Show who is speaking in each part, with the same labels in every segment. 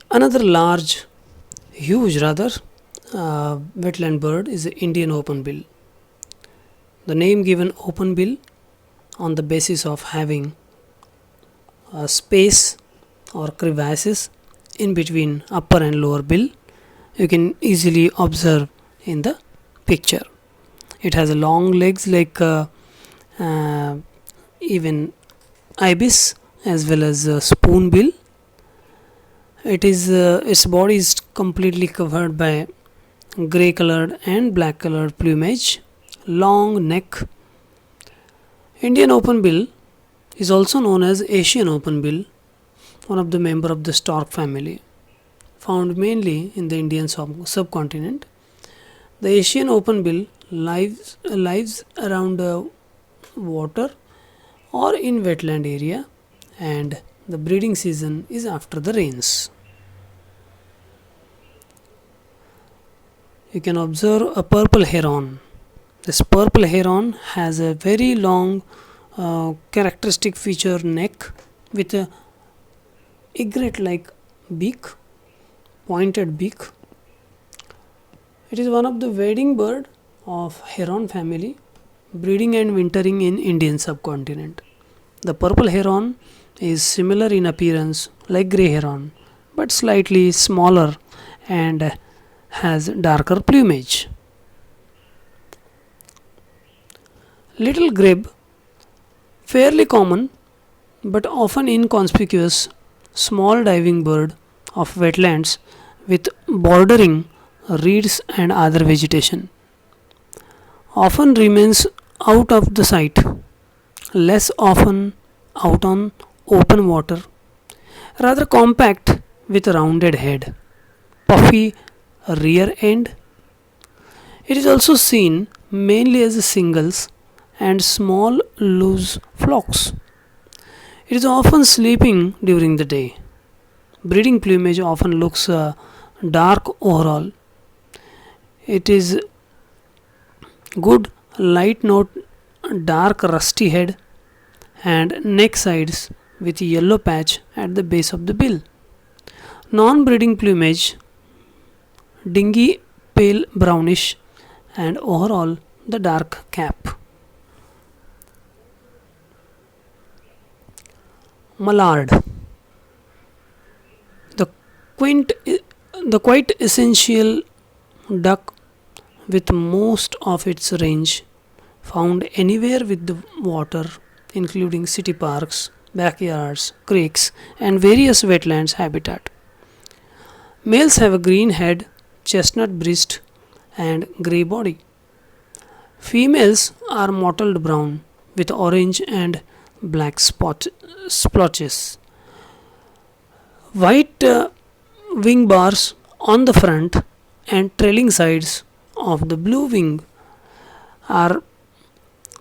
Speaker 1: Another large, huge rather, wetland bird is the Indian openbill. The name given openbill on the basis of having a space or crevices in between upper and lower bill. You can easily observe in the picture. It has long legs like uh, even ibis as well as spoon bill. Its body is completely covered by grey colored and black colored plumage, long neck. Indian openbill is also known as Asian openbill, one of the member of the stork family, found mainly in the Indian subcontinent. The Asian openbill lives around water or in wetland area, and the breeding season is after the rains. You can observe a purple heron. This purple heron has a very long characteristic feature neck with a egret like beak, pointed beak. It is one of the wading bird of heron family, breeding and wintering in Indian subcontinent. The purple heron is similar in appearance like grey heron, but slightly smaller and has darker plumage. Little grebe, fairly common but often inconspicuous, small diving bird of wetlands with bordering reeds and other vegetation. Often remains out of the sight, less often out on open water, rather compact with rounded head, puffy rear end. It is also seen mainly as singles and small loose flocks. It is often sleeping during the day. Breeding plumage often looks dark overall. It is good light note dark rusty head and neck sides with yellow patch at the base of the bill. Non-breeding plumage dingy pale brownish and overall the dark cap. Mallard, the quaint, the quite essential duck with most of its range found anywhere with the water, including city parks, backyards, creeks, and various wetlands habitat. Males have a green head, chestnut breast, and grey body. Females are mottled brown with orange and black splotches. White wing bars on the front and trailing sides of the blue wing are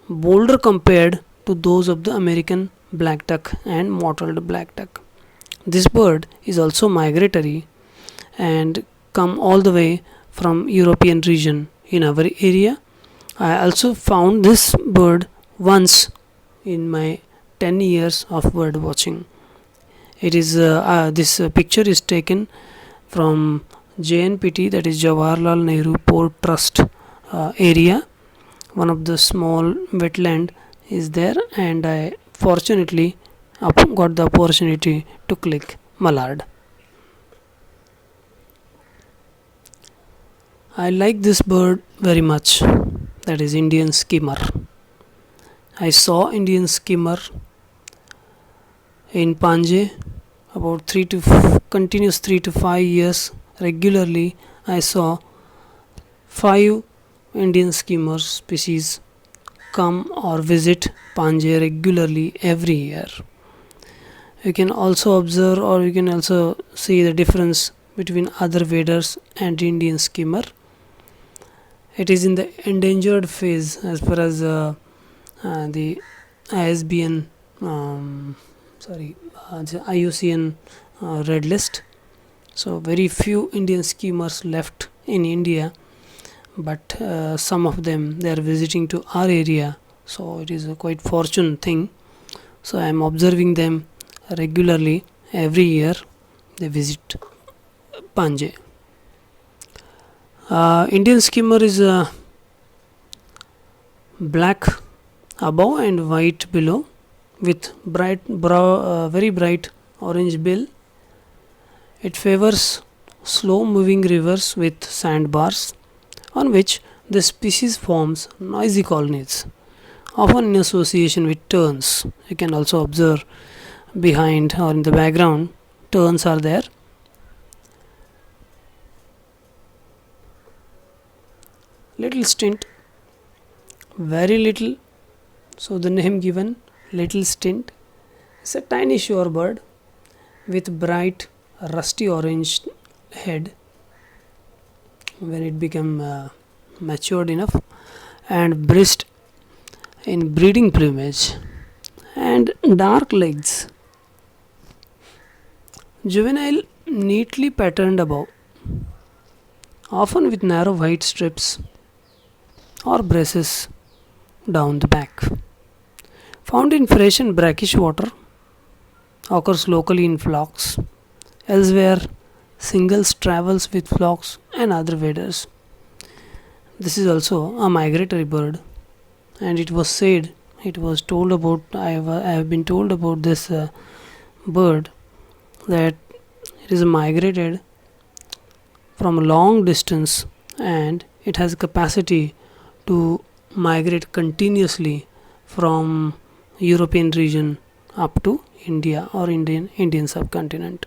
Speaker 1: bolder compared to those of the American black duck and mottled black duck. This bird is also migratory and come all the way from European region in our area. I also found this bird once in my 10 years of bird watching. It is this picture is taken from JNPT, that is Jawaharlal Nehru Port Trust area. One of the small wetland is there, and I fortunately got the opportunity to click mallard. I like this bird very much. That is Indian skimmer. I saw Indian skimmer in Panje about continuous 3 to 5 years regularly. I saw 5 Indian skimmer species come or visit Panje regularly every year. You can also observe or you can also see the difference between other waders and Indian skimmer. It is in the endangered phase as far as the ISBN the IUCN red list. So very few Indian skimmers left in India, but some of them they are visiting to our area. So it is a quite fortunate thing. So I am observing them regularly every year. They visit Panjay. Indian skimmer is black above and white below, with very bright orange bill. It favors slow moving rivers with sandbars on which the species forms noisy colonies, often in association with terns. You can also observe behind or in the background, terns are there. Little stint, very little, so the name given, little stint. It's a tiny shorebird with bright rusty orange head when it become matured enough, and breast in breeding plumage, and dark legs. Juvenile neatly patterned above, often with narrow white strips or braces down the back. Found in fresh and brackish water, occurs locally in flocks. Elsewhere, singles travels with flocks and other waders. This is also a migratory bird, and it was said, it was told about, I have been told about this bird, that it is migrated from a long distance, and it has capacity to migrate continuously from European region up to India or Indian subcontinent.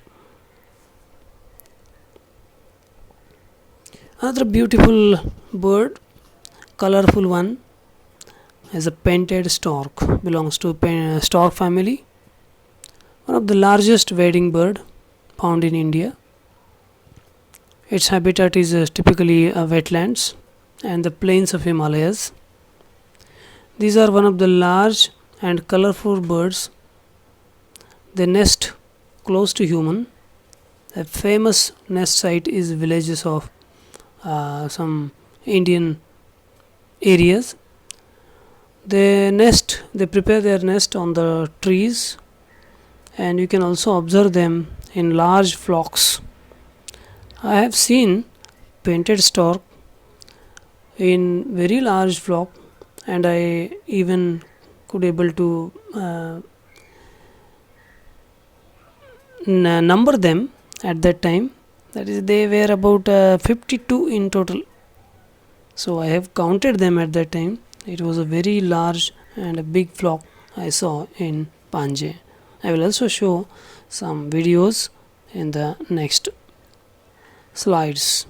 Speaker 1: Another beautiful bird, colorful one, is a painted stork. Belongs to stork family. One of the largest wading bird found in India. Its habitat is typically wetlands and the plains of Himalayas. These are one of the large and colorful birds. They nest close to human. A famous nest site is villages of some Indian areas. They prepare their nest on the trees, and you can also observe them in large flocks. I have seen painted stork in very large flock, and I even could able to number them at that time. That is, they were about 52 in total. So I have counted them at that time. It was a very large and a big flock I saw in Panjay. I will also show some videos in the next slides.